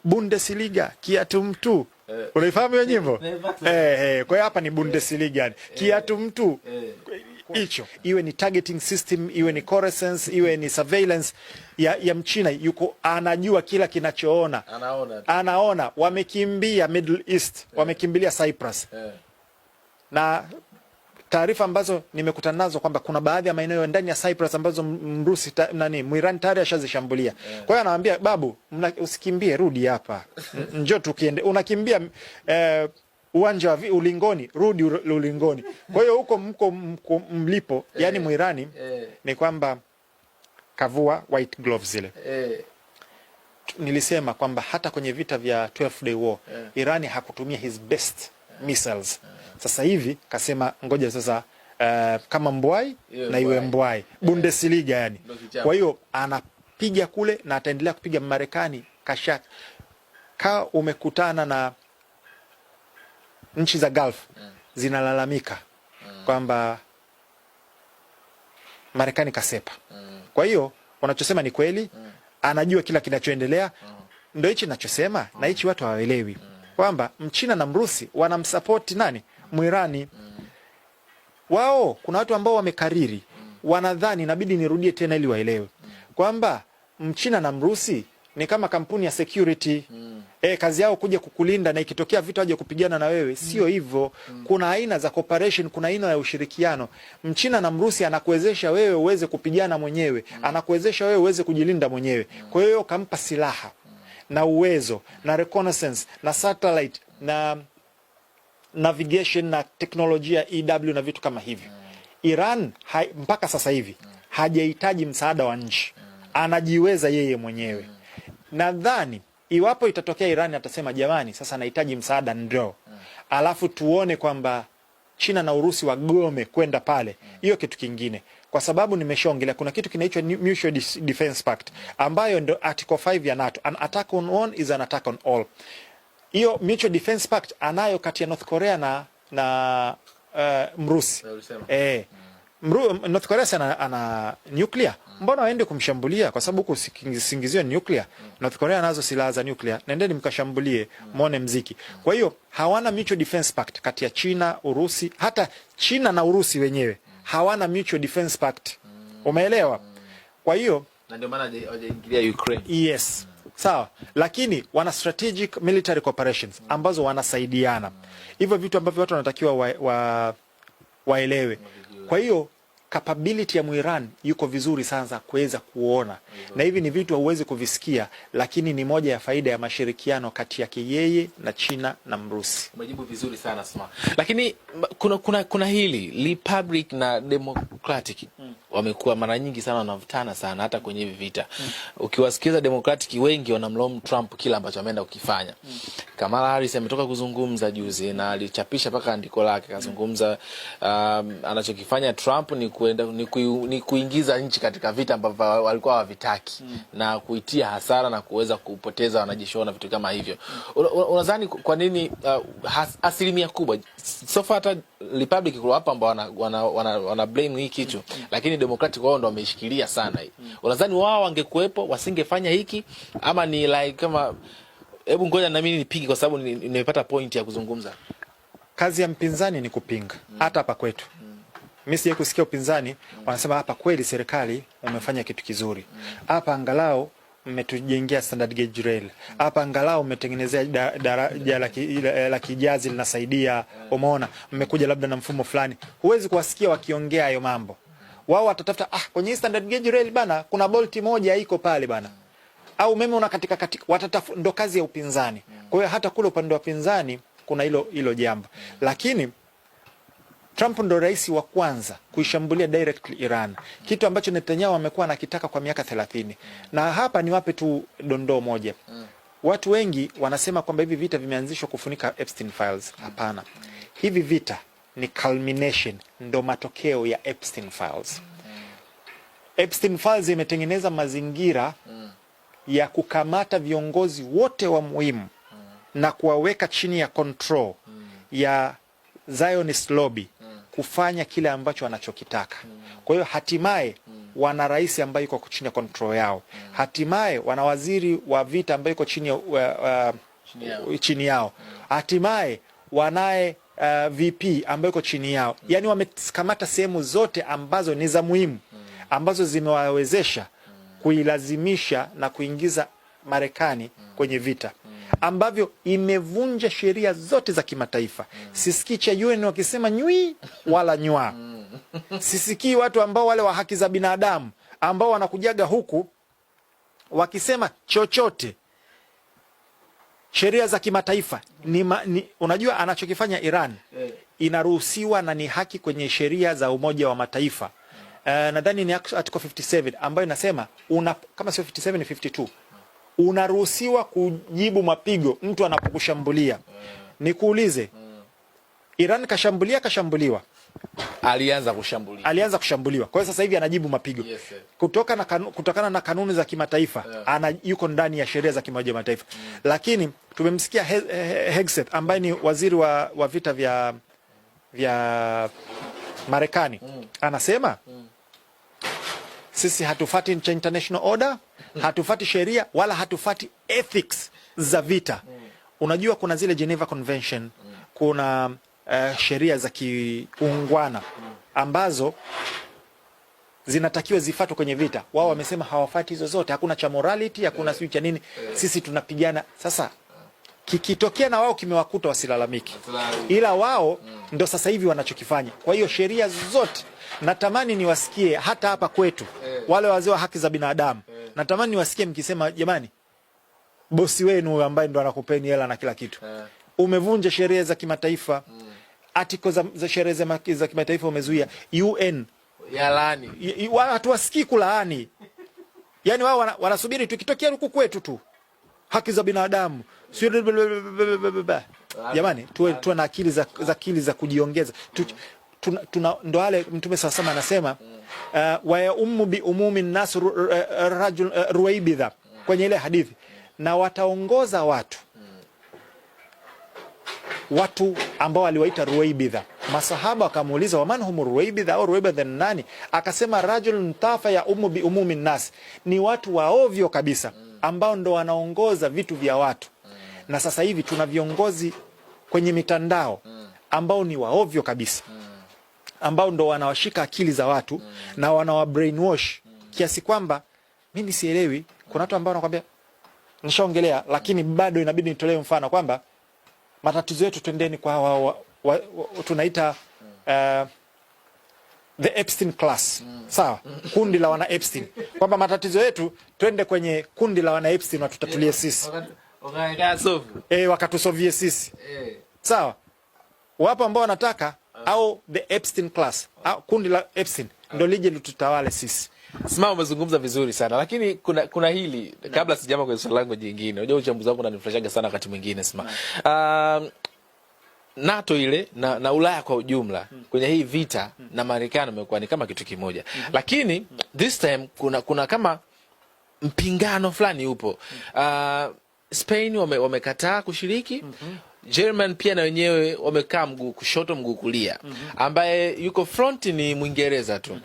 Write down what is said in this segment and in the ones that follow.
Bundesliga kiatu mtu. Unaifahamu hiyo nyimbo? Kwa hiyo hapa ni Bundesliga yani. Kiatu mtu. Hicho iwe ni targeting system, iwe ni reconnaissance, iwe ni surveillance ya Mchina, yuko anajua kila kinachoona. Anaona wamekimbia Middle East, wamekimbilia Cyprus. Na taarifa ambazo nimekutana nazo kwamba kuna baadhi ya maeneo ndani ya Cyprus ambazo Muirani tayari ashazishambulia. Kwa hiyo anawaambia babu, usikimbie, rudi hapa. Njoo tukiende. Unakimbia uwanja wa ulingoni, rudi ulingoni. Kwa hiyo huko mko mlipo, yani Muirani ni kwamba kavua white gloves zile. Nilisema kwamba hata kwenye vita vya 12 day war Irani hakutumia his best missiles. Sasa hivi kasema ngoja sasa kama mbwai na iwe mbwai. Bundesliga yani. Kwa hiyo anapiga kule na ataendelea kupiga Marekani kashaka. Umekutana na nchi za Gulf zinalalamika kwamba Marekani kasepa. Kwa hiyo wanachosema ni kweli, anajua kila kinachoendelea. Ndio hichi ninachosema na hichi watu hawaelewi. Kwamba Mchina na Mrusi wanamsupport nani? Muirani. Wao kuna watu ambao wamekariri, wanadhani inabidi nirudie tena ili waelewe kwamba Mchina na Mrusi ni kama kampuni ya security. Kazi yao kuja kukulinda na ikitokea vita waje kupigana na wewe. Sio hivyo. Kuna aina za cooperation, kuna aina ya ushirikiano. Mchina na Mrusi anakuwezesha wewe uweze kupigana mwenyewe, anakuwezesha wewe uweze kujilinda mwenyewe. Kwa hiyo kampa silaha na uwezo na reconnaissance na satellite na navigation na teknolojia EW na vitu kama hivyo. Iran mpaka sasa hivi hajahitaji msaada wa nchi, anajiweza yeye mwenyewe. Nadhani iwapo itatokea Iran atasema jamani, sasa nahitaji msaada, ndio alafu tuone kwamba China na Urusi wagome kwenda pale, hiyo kitu kingine. Kwa sababu nimeshaongelea kuna kitu kinaitwa Mutual Defense Pact ambayo ndio article 5 ya NATO. An attack on one is an attack on all. Hiyo Mutual Defense Pact anayo kati ya North Korea na Mrusi. North Korea ana nuclear. Mbona waende kumshambulia? Kwa sababu huko singizio nuclear. North Korea nazo silaha za nuclear. Nendeni mkashambulie, muone mziki. Kwa hiyo hawana Mutual Defense Pact kati ya China, Urusi, hata China na Urusi wenyewe hawana Mutual Defense Pact. Umeelewa? Kwa hiyo na ndio maana hawajaingilia Ukraine. Yes. Sawa, lakini wana strategic military cooperations ambazo wanasaidiana. Hivyo vitu ambavyo watu wanatakiwa waelewe. Kwa hiyo capability ya Muiran yuko vizuri sana kuweza kuona. Na hivi ni vitu hauwezi kuvisikia, lakini ni moja ya faida ya mashirikiano kati yake yeye na China na Mrusi. Umejibu vizuri sana Sma. Lakini kuna hili Republic na Democratic wamekuwa mara nyingi sana wanavutana sana hata kwenye hivi vita. Ukiwasikiza Democratic wengi wanamlaumu Trump kila ambacho ameenda kukifanya. Kamala Harris ametoka kuzungumza juzi na alichapisha paka andiko lake kazungumza anachokifanya Trump ni kuingiza nchi katika vita ambavyo walikuwa hawavitaki na kuitia hasara na kuweza kupoteza wanajeshi na vitu kama hivyo. Unadhani kwa nini asilimia kubwa so far hata Republic kwa hapa ambao wana blame hii kitu, lakini Democratic wao ndo wameshikilia sana hii. Unadhani wao wangekuepo wasingefanya hiki ama ni like kama hebu ngoja na mimi nipige kwa sababu nimepata point ya kuzungumza. Kazi ya mpinzani ni kupinga. Hata hapa kwetu mimi siye kusikia upinzani wanasema hapa kweli serikali umefanya kitu kizuri. Hapa angalau mmetujengea standard gauge rail. Hapa angalau mmetengenezea daraja la kijazi linasaidia. Umeona mmekuja labda na mfumo fulani. Huwezi kuwasikia wakiongea hayo mambo. Wao watatafuta kwenye standard gauge rail bana kuna bolt moja iko pale bana. Au umeme unakatika ndo kazi ya upinzani. Kwa hiyo hata kule upande wa upinzani kuna hilo jambo. Lakini Trump ndo rais wa kwanza kuishambulia directly Iran. Kitu ambacho Netanyahu amekuwa anakitaka kwa miaka 30. Na hapa niwape tu dondoo moja. Watu wengi wanasema kwamba hivi vita vimeanzishwa kufunika Epstein Files. Hapana. Hivi vita ni culmination, ndo matokeo ya Epstein Files. Epstein Files imetengeneza mazingira ya kukamata viongozi wote wa muhimu na kuwaweka chini ya control ya Zionist lobby kufanya kile ambacho wanachokitaka. Kwa hiyo hatimaye wana rais ambaye yuko chini ya control yao. Hatimaye wana waziri wa vita ambaye yuko chini yao. Hatimaye wanaye VP ambaye yuko chini yao. Yani wamekamata sehemu zote ambazo ni za muhimu, ambazo zimewawezesha kuilazimisha na kuingiza Marekani kwenye vita, ambavyo imevunja sheria zote za kimataifa. Sisikii cha UN wakisema nywi wala nywa. Sisikii watu ambao wale wa haki za binadamu ambao wanakujaga huku wakisema chochote. Sheria za kimataifa unajua anachokifanya Iran inaruhusiwa na ni haki kwenye sheria za Umoja wa Mataifa. Nadhani ni article 57 ambayo inasema kama sio 57 ni 52. Unaruhusiwa kujibu mapigo mtu anapokushambulia. Nikuulize, Iran kashambuliwa. Alianza kushambuliwa. Kwa hiyo sasa hivi anajibu mapigo. Yes, kutokana na kanuni za kimataifa, yuko ndani ya sheria za Umoja wa Mataifa. Lakini tumemsikia Hegseth ambaye ni waziri wa vita vya Marekani. Anasema sisi hatufati international order, hatufati sheria wala hatufati ethics za vita. Unajua kuna zile Geneva Convention, kuna sheria za kiungwana ambazo zinatakiwa zifuatwe kwenye vita. Wao wamesema hawafati hizo zote, hakuna cha morality, hakuna sio cha nini. Sisi tunapigana. Sasa kikitokea na wao kimewakuta wasilalamiki, ila wao ndo sasa hivi wanachokifanya. Kwa hiyo sheria zote natamani niwasikie hata hapa kwetu wale wazee wa haki za binadamu, natamani niwasikie mkisema jamani, bosi wenu ambaye ndo anakupeni hela na kila kitu umevunja sheria za kimataifa. Article za sheria za kimataifa umezuia. UN ya laani, watu wasikii kulaani. Yani wao wanasubiri tukitokea huku kwetu tu haki za binadamu. Jamani, tuwe na akili za kujiongeza. Ndo wale Mtume SAW anasema wa ya ummu bi umumi nas rajul ruwaibidha kwenye ile hadithi, na wataongoza watu ambao aliwaita ruwaibidha. Masahaba wakamuuliza waman hum ruwaibidha au ruwaibidha nani? Akasema rajul ntafa ya ummu bi umumi nas, ni watu waovyo kabisa ambao ndo wanaongoza vitu vya watu. Na sasa hivi tuna viongozi kwenye mitandao ambao ni waovyo kabisa, ambao ndo wanawashika akili za watu na wanawa brainwash kiasi kwamba mimi sielewi. Kuna watu ambao wanakuambia nishaongelea, lakini bado inabidi nitolee mfano kwamba matatizo yetu twendeni kwa tunaita the Epstein class. Sawa? Kundi la wana Epstein. Kwamba matatizo yetu twende kwenye kundi la wana Epstein watutatulie sisi. Wakatusovie sisi. Sawa? Wapo ambao wanataka au the Epstein class, au kundi la Epstein ndio lije litutawale sisi. Sima, umezungumza vizuri sana, lakini kuna hili kabla sijama kwenye swali langu jingine. Unajua uchambuzi wangu unanifreshaga sana wakati mwingine Sima. NATO ile na Ulaya kwa ujumla kwenye hii vita na Marekani wamekuwa ni kama kitu kimoja. Lakini this time kuna kama mpingano fulani upo. Spain wamekataa kushiriki. German pia na wenyewe wamekaa mguu kushoto mguu kulia. Ambaye yuko front ni Mwingereza tu.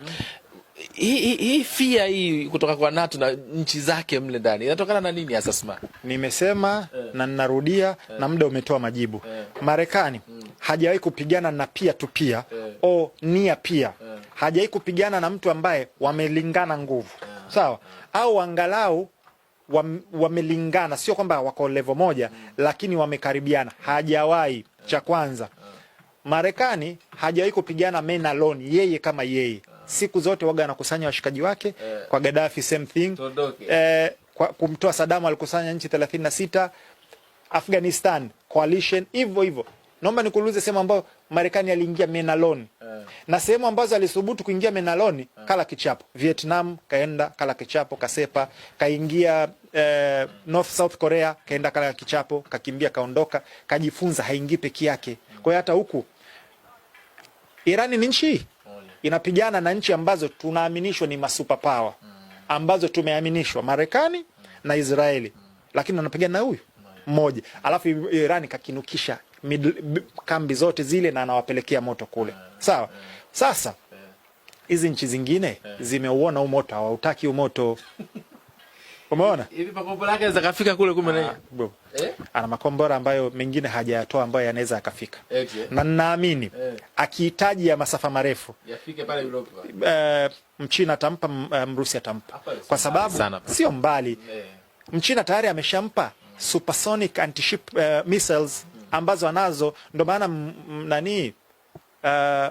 Hii fia hii kutoka kwa NATO na nchi zake mle ndani inatokana na nini hasa Sima? Nimesema na ninarudia na muda umetoa majibu. Marekani hajawahi kupigana na pia tu pia au nia pia. Hajawahi kupigana na mtu ambaye wamelingana nguvu. Sawa? Au angalau wamelingana, sio kwamba wako level moja, lakini wamekaribiana. Hajawahi. Cha kwanza, Marekani hajawahi kupigana men alone, yeye kama yeye. Siku zote waga anakusanya washikaji wake. Kwa Gaddafi same thing. Kwa kumtoa Saddam alikusanya nchi 36. Afghanistan coalition hivyo. Naomba nikuulize sehemu ambayo Marekani aliingia men alone. Na sehemu ambazo alisubutu kuingia men alone kala kichapo. Vietnam kaenda kala kichapo, kasepa, kaingia North South Korea kaenda kala kichapo, kakimbia kaondoka, kajifunza haingii peke yake. Kwa hiyo hata huku Irani ni nchi inapigana na nchi ambazo tunaaminishwa ni masuperpower, ambazo tumeaminishwa Marekani na Israeli, lakini anapigana na huyu mmoja. Alafu Irani kakinukisha kambi zote zile na anawapelekea moto kule. Sawa? Sasa hizi nchi zingine zimeuona huu moto, hawautaki huu moto. Umeona? Hivi makombora yake yanaweza kafika kule ana makombora ambayo mengine hajayatoa ambayo yanaweza yakafika. Na ninaamini akihitaji ya masafa marefu yafike pale Europe. Mchina atampa, Mrusi atampa. Kwa sababu sio mbali. Mchina tayari ameshampa supersonic anti-ship missiles ambazo anazo, ndio maana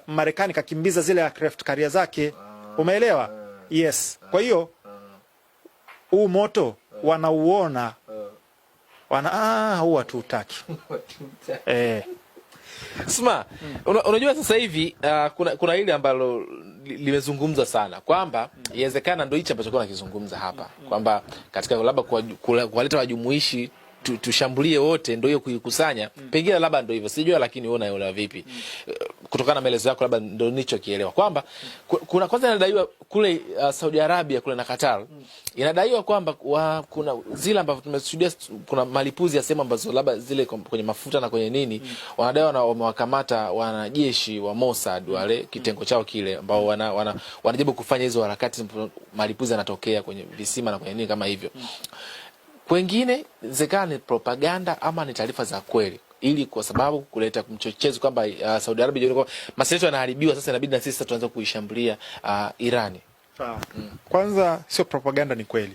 Marekani kakimbiza zile aircraft carrier zake. Umeelewa? Yes. Kwa hiyo huu moto wanauona, huwa tuutaki. Sma, unajua sasa hivi kuna hili ambalo limezungumzwa sana kwamba inawezekana ndio hicho ambacho nakizungumza hapa kwamba katika labda kuwaleta wajumuishi tushambulie wote, ndio hiyo kuikusanya, pengine labda ndio hivyo, sijui, lakini wewe unaelewa vipi kutokana na maelezo yako? Labda ndio nicho kielewa kwamba kuna kwanza inadaiwa kule Saudi Arabia kule na Qatar, inadaiwa kwamba kuna zile ambazo tumeshuhudia kuna malipuzi ya sehemu ambazo labda zile kwenye mafuta na kwenye nini, wanadai wamewakamata wanajeshi wa Mossad wale kitengo chao kile ambao wanajaribu kufanya hizo harakati, malipuzi yanatokea kwenye visima na kwenye nini kama hivyo. Wengine zikana ni propaganda ama ni taarifa za kweli, ili kwa sababu kuleta mchochezi kwamba Saudi Arabia ndio maslahi yanaharibiwa, sasa inabidi na sisi tuanze kuishambulia Irani. Kwanza sio propaganda, ni kweli.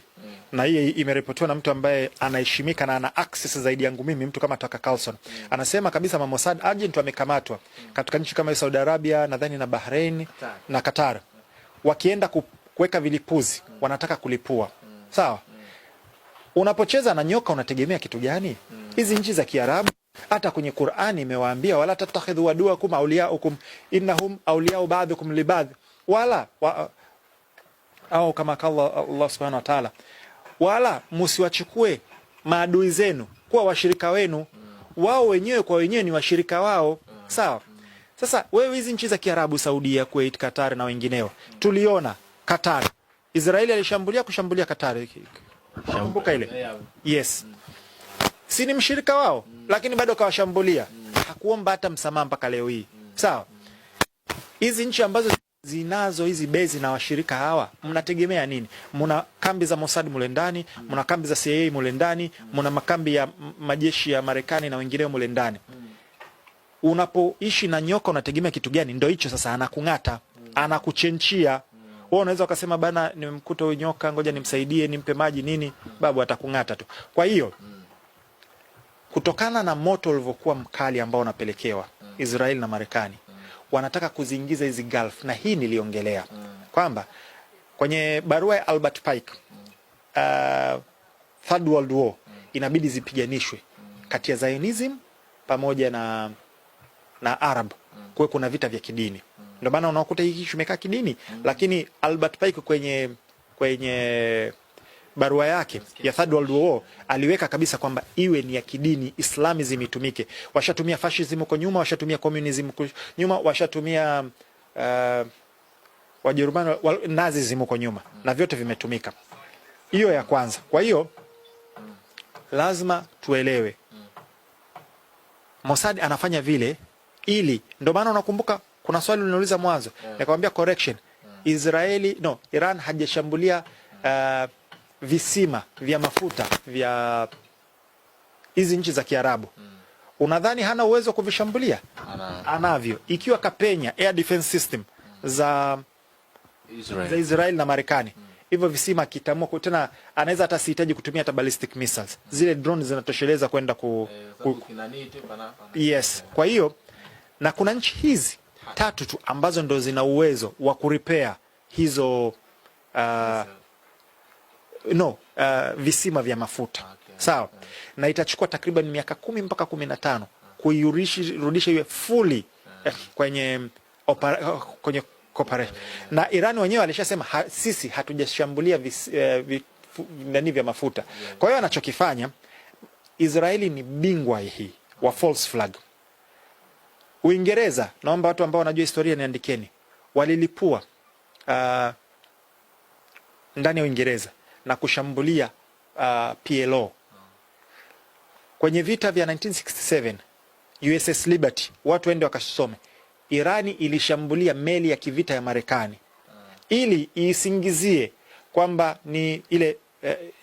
Na hii imeripotiwa na mtu ambaye anaheshimika na ana access zaidi yangu mimi, mtu kama Tucker Carlson. Anasema kabisa Mossad agent wamekamatwa katika nchi kama Saudi Arabia, nadhani na Bahrain na Qatar. Wakienda kuweka vilipuzi, wanataka kulipua. Sawa? Unapocheza na nyoka unategemea kitu gani? Hizi nchi za Kiarabu hata kwenye Qur'ani imewaambia wala tatakhidhu waduakum awliyaukum innahum awliyau ba'dukum li ba'd, wala au kama Allah subhanahu wa ta'ala, wala msiwachukue maadui zenu kuwa washirika wenu, wao wenyewe kwa wenyewe ni washirika wao. Sawa? Sasa wewe hizi nchi za Kiarabu, Saudia, Kuwait, Qatar na wengineo, tuliona Qatar, Israeli kushambulia Qatar. Kumbuka ile? Yes. Si ni mshirika wao, lakini bado kawashambulia. Hakuomba hata msamaha mpaka leo hii. Sawa? Hizi nchi ambazo zinazo hizi bezi na washirika hawa, mnategemea nini? Muna kambi za Mossad mule ndani, muna kambi za CIA mule ndani, muna makambi ya majeshi ya Marekani na wengineo mule ndani. Unapoishi na nyoka unategemea kitu gani? Ndio hicho sasa, anakung'ata, anakuchenchia. Wewe unaweza ukasema bana, nimemkuta huyo nyoka, ngoja nimsaidie, nimpe maji nini, babu atakung'ata tu. Kwa hiyo kutokana na moto ulivyokuwa mkali ambao unapelekewa Israeli na Marekani, wanataka kuziingiza hizi Gulf, na hii niliongelea kwamba kwenye barua ya Albert Pike Third World War inabidi zipiganishwe kati ya Zionism pamoja na Arab, kwa kuna vita vya kidini. Ndio maana unakuta hiki kimekaa kidini, lakini Albert Pike kwenye barua yake ya Third World War aliweka kabisa kwamba iwe ni ya kidini, Islamism itumike. Washatumia fascism huko nyuma, washatumia communism huko nyuma, washatumia Wajerumani Nazism huko nyuma, na vyote vimetumika. Hiyo ya kwanza. Kwa hiyo lazima tuelewe Mossad anafanya vile ili, ndio maana unakumbuka kuna swali uliniuliza mwanzo, nikamwambia correction, Iran hajashambulia visima vya mafuta vya hizi nchi za Kiarabu. Unadhani hana uwezo kuvishambulia? Anavyo. Ikiwa kapenya air defense system za Israel na Marekani, hivyo visima kitamua tena, anaweza hata sihitaji kutumia hata ballistic missiles. Zile drones zinatosheleza kwenda Yes. Kwa hiyo na kuna nchi hizi 3 tu ambazo ndo zina uwezo wa kurepair hizo visima vya mafuta. Sawa? Na itachukua takriban miaka 10 mpaka 15 kuirudisha iwe fully kwenye cooperation. Na Iran wenyewe alishasema sisi hatujashambulia ndani vya mafuta. Kwa hiyo anachokifanya Israeli ni bingwa hii wa false flag. Uingereza, naomba watu ambao wanajua historia niandikeni, walilipua ndani ya Uingereza na kushambulia PLO. Kwenye vita vya 1967 USS Liberty, watu wende wakasome, Irani ilishambulia meli ya kivita ya Marekani ili isingizie kwamba ni ile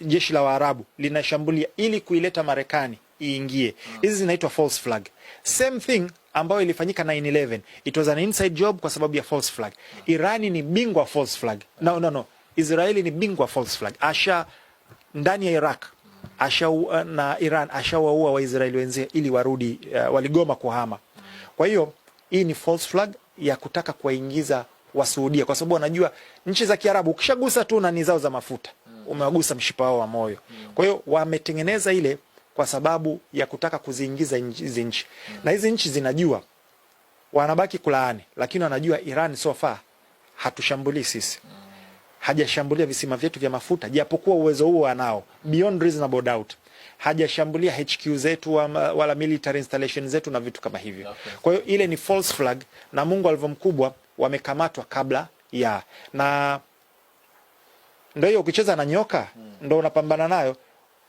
jeshi la Waarabu linashambulia ili kuileta Marekani iingie. Hizi zinaitwa false flag. Same thing ambayo ilifanyika 9/11. It was an inside job kwa sababu ya false flag. Irani ni bingwa false flag. No. Israeli ni bingwa false flag. Ndani ya Iraq na Iran ashawaua Waisraeli wenzie ili warudi, waligoma kuhama. Kwa hiyo hii ni false flag ya kutaka kuwaingiza Wasuudia, kwa sababu wanajua nchi za Kiarabu ukishagusa tu nani zao za mafuta umewagusa mshipa wao wa moyo. Kwa hiyo wametengeneza ile kwa sababu ya kutaka kuziingiza hizi nchi, na hizi nchi zinajua wanabaki kulaani, lakini wanajua Iran so far hatushambulii sisi, hajashambulia visima vyetu vya mafuta, japokuwa uwezo huo anao beyond reasonable doubt. Hajashambulia HQ zetu wala military installation zetu na vitu kama hivyo. Okay. Kwa hiyo ile ni false flag, na Mungu alivyomkubwa wamekamatwa kabla ya, na ndio hiyo ukicheza na nyoka ndio unapambana nayo.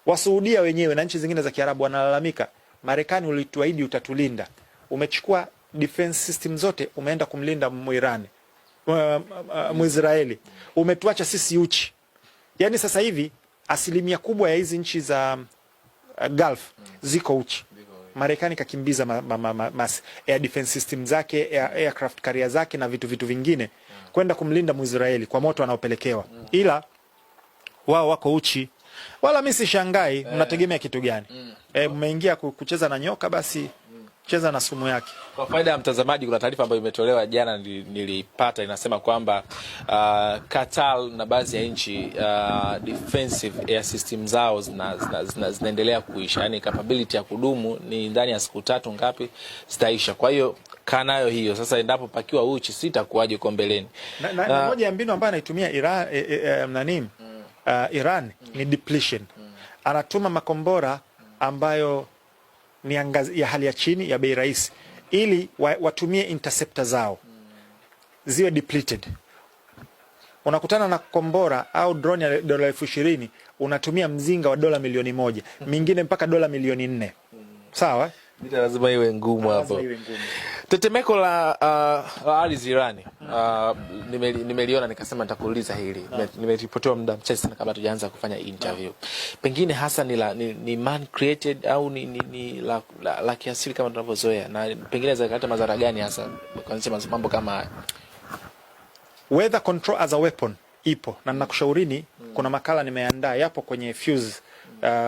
Wasuudia wenyewe na nchi zingine za Kiarabu wanalalamika, Marekani ulituahidi utatulinda, umechukua defense system zote umeenda kumlinda Muirani, Muisraeli, umetuacha sisi uchi. Yani sasa hivi asilimia kubwa ya hizi nchi za Gulf ziko uchi. Marekani kakimbiza air defense system zake, aircraft carrier zake na vitu vingine kwenda kumlinda Muisraeli kwa moto anaopelekewa, ila wao wako uchi. Wala mimi sishangai. Mnategemea kitu gani? Mmeingia kucheza na nyoka, basi cheza na sumu yake. Kwa faida ya mtazamaji, kuna taarifa ambayo imetolewa jana nilipata, inasema kwamba Qatar na baadhi ya nchi defensive air system zao zinaendelea kuisha, yani capability ya kudumu ni ndani ya siku 3 ngapi zitaisha. Kwa hiyo kanayo hiyo sasa, endapo pakiwa uchi sitakuwaje kwa mbeleni. Na moja ya mbinu ambayo anaitumia Iran ni depletion. Anatuma makombora ambayo ni ya hali ya chini ya bei rahisi ili watumie interceptor zao ziwe depleted. Unakutana na kombora au drone ya dola 20,000, unatumia mzinga wa dola milioni 1, mingine mpaka dola milioni 4. Sawa? Vita lazima iwe ngumu hapo. Tetemeko la ardhi Irani, nimeliona nikasema nitakuuliza hili. Nimeripotiwa muda mchache sana kabla tujaanza kufanya interview. Pengine hasa ni man created au ni la kiasili kama tunavyozoea, na pengine zakaleta madhara gani hasa kwa mambo kama haya? Weather control as a weapon ipo, na ninakushaurini kuna makala nimeandaa yapo kwenye Fuse.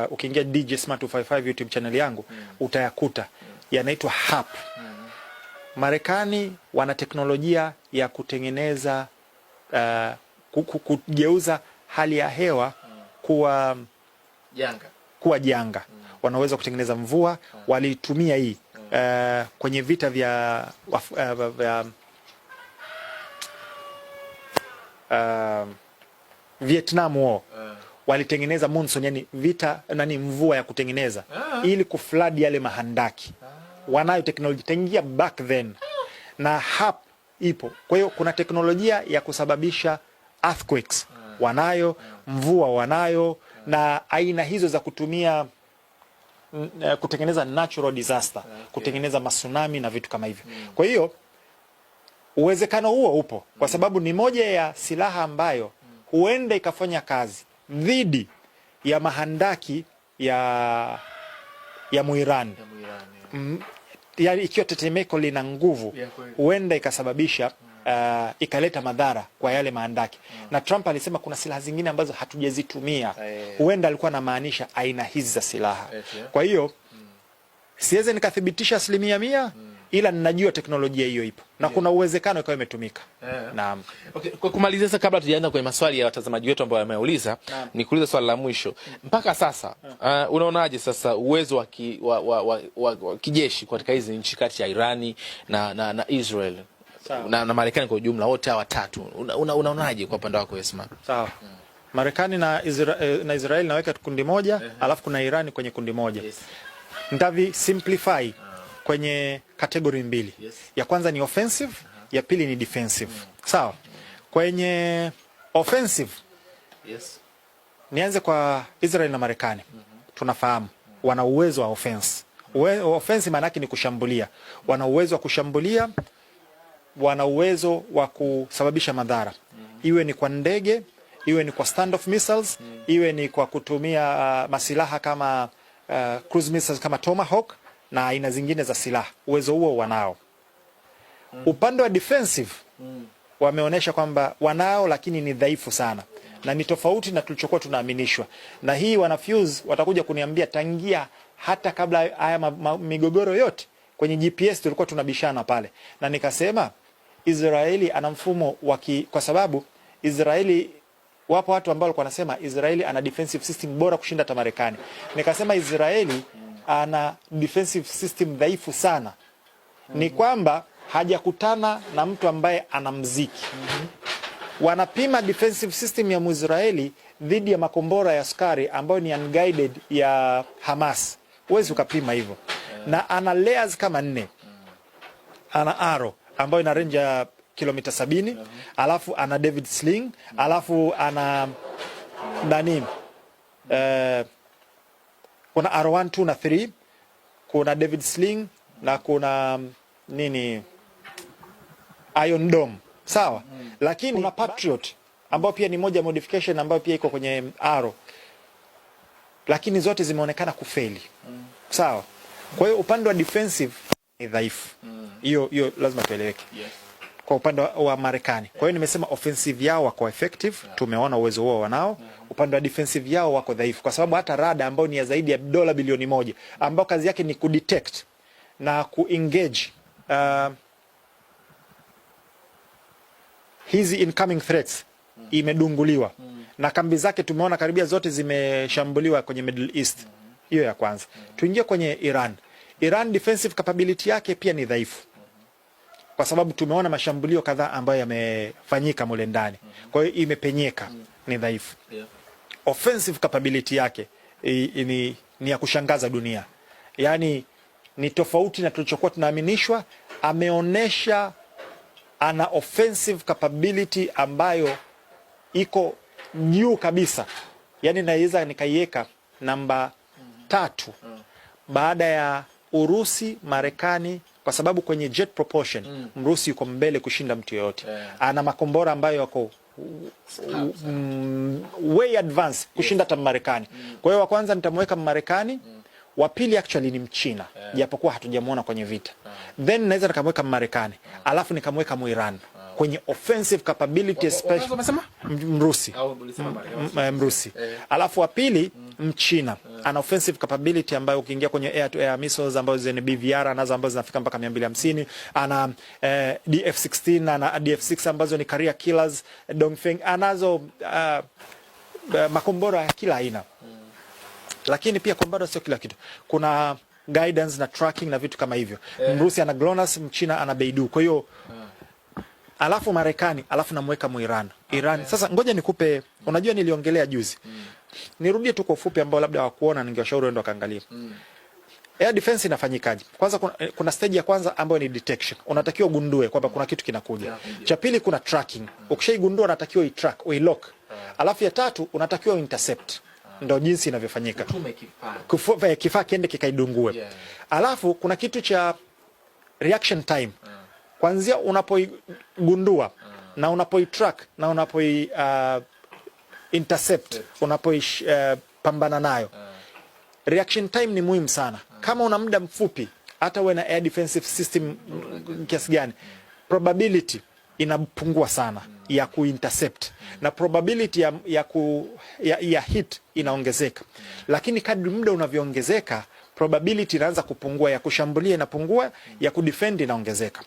Ukiingia DJ Smart 255 YouTube channel yangu utayakuta, yanaitwa HAP. Marekani wana teknolojia ya kutengeneza kugeuza hali ya hewa kuwa janga. Wanaweza kutengeneza mvua. Walitumia hii kwenye vita vya Vietnam War. Walitengeneza monsoon, yani mvua ya kutengeneza ili kuflood yale mahandaki. Wanayo teknolojia tangia back then, na HAP ipo. Kwa hiyo kuna teknolojia ya kusababisha earthquakes wanayo, mvua wanayo, na aina hizo za kutumia kutengeneza natural disaster, kutengeneza matsunami na vitu kama hivyo. Kwa hiyo uwezekano huo upo, kwa sababu ni moja ya silaha ambayo huenda ikafanya kazi dhidi ya mahandaki ya Muirani. Yani ikiwa tetemeko lina nguvu, huenda ikasababisha ikaleta madhara kwa yale mahandaki. Na Trump alisema kuna silaha zingine ambazo hatujazitumia. Huenda alikuwa anamaanisha aina hizi za silaha. Kwa hiyo siweze nikathibitisha 100%, ila ninajua teknolojia hiyo ipo na kuna uwezekano ikawa imetumika. Naam. Okay, kwa kumalizia sasa, kabla tujaanza kwenye maswali ya watazamaji wetu ambao wameuliza, nikuuliza swali la mwisho. Mpaka sasa unaonaje sasa uwezo wa kijeshi katika hizi nchi kati ya Irani na Israel na Marekani kwa ujumla, wote hawa watatu, unaonaje kwa upande wako Esma? Sawa. Marekani na Israel naweka kundi moja, alafu kuna Irani kwenye kundi moja. Nitavi simplify kwenye kategori mbili. Ya kwanza ni offensive, ya pili ni defensive. Sawa. Kwenye offensive, nianze kwa Israel na Marekani. Tunafahamu wana uwezo wa offense. Offensive maana yake ni kushambulia. Wana uwezo wa kushambulia, wana uwezo wa kusababisha madhara. iwe ni kwa ndege, iwe ni kwa standoff missiles, iwe ni kwa kutumia masilaha kama cruise missiles kama Tomahawk na aina zingine za silaha. Uwezo huo wanao. Upande wa defensive wameonyesha kwamba wanao, lakini ni dhaifu sana, na ni tofauti na tulichokuwa tunaaminishwa. Na hii wanafuse watakuja kuniambia tangia hata kabla haya migogoro yote kwenye GPS tulikuwa tunabishana pale, na nikasema Israeli ana mfumo kwa sababu Israeli, wapo watu ambao walikuwa wanasema Israeli ana defensive system bora kushinda hata Marekani. Nikasema Israeli ana defensive system dhaifu sana. Ni kwamba hajakutana na mtu ambaye ana mziki. Wanapima defensive system ya Israeli dhidi ya makombora ya askari ambayo ni unguided ya Hamas. Huwezi ukapima hivyo. Na ana layers kama 4. Ana Arrow ambayo ina range ya kilomita 70, alafu ana David Sling, alafu ana kuna Arrow 1, 2 na 3, kuna David Sling na kuna Iron Dome. Sawa? Lakini kuna Patriot ambayo pia ni moja modification ambayo pia iko kwenye Arrow. Lakini zote zimeonekana kufeli. Sawa? Kwa hiyo upande wa defensive ni dhaifu. Hiyo lazima tueleweke. Yes. Kwa upande wa Marekani. Kwa hiyo nimesema offensive yao wako effective, tumeona uwezo wao wanao. Upande wa defensive yao wako dhaifu, kwa sababu hata rada ambayo ni ya zaidi ya dola bilioni 1 ambayo kazi yake ni kudetect na kuengage hizi incoming threats imedunguliwa. Na kambi zake tumeona karibia zote zimeshambuliwa kwenye Middle East. Hiyo ya kwanza. Tuingie kwenye Iran. Iran defensive capability yake pia ni dhaifu, kwa sababu tumeona mashambulio kadhaa ambayo yamefanyika mule ndani. Kwa hiyo imepenyeka, ni dhaifu. Offensive capability yake ni ya kushangaza dunia. Yaani ni tofauti na tulichokuwa tunaaminishwa. Ameonesha ana offensive capability ambayo iko juu kabisa. Yaani naweza nikaiweka namba 3 baada ya Urusi, Marekani, kwa sababu kwenye jet propulsion Mrusi yuko mbele kushinda mtu yoyote. Ana makombora ambayo yako way advanced kushinda hata Marekani. Kwa hiyo wa kwanza nitamweka Marekani, wa pili actually ni Mchina, japokuwa hatujamuona kwenye vita. Then naweza nikamweka Marekani, alafu nikamweka Iran kwenye offensive capability, especially Mrusi. Mrusi. Alafu wa pili Mchina ana offensive capability ambayo ukiingia kwenye air to air missiles ambazo ni BVR anazo ambazo zinafika mpaka 250, ana DF-16, ana DF-6 ambazo ni career killers, Dongfeng anazo makombora ya kila aina. Lakini pia kombora sio kila kitu. Kuna guidance na tracking na vitu kama hivyo. Mrusi ana GLONASS, Mchina ana Beidou. Kwa hiyo alafu Marekani, alafu namweka Iran. Sasa ngoja nikupe, unajua niliongelea juzi. Nirudie tu kwa ufupi ambao labda hawakuona, ningewashauri wende wakaangalia. Air defense inafanyikaje? Kwanza kuna stage ya kwanza ambayo ni detection. Unatakiwa ugundue kwamba kuna kitu kinakuja. Cha pili kuna tracking. Ukishaigundua unatakiwa uitrack, uilock. Alafu ya tatu unatakiwa intercept. Ndio jinsi inavyofanyika. Kifaa kiende kikaidungue. Alafu kuna kitu cha reaction time. Kwanzia unapoigundua na unapoitrack na unapoi intercept, pambana nayo. Reaction time ni muhimu sana. Kama una muda mfupi, hata uwe na air defensive system kiasi gani, probability inapungua sana ya kuintercept, na probability ya hit inaongezeka. Lakini kadri muda unavyoongezeka, probability inaanza kupungua, ya kushambulia inapungua, ya kudefend inaongezeka.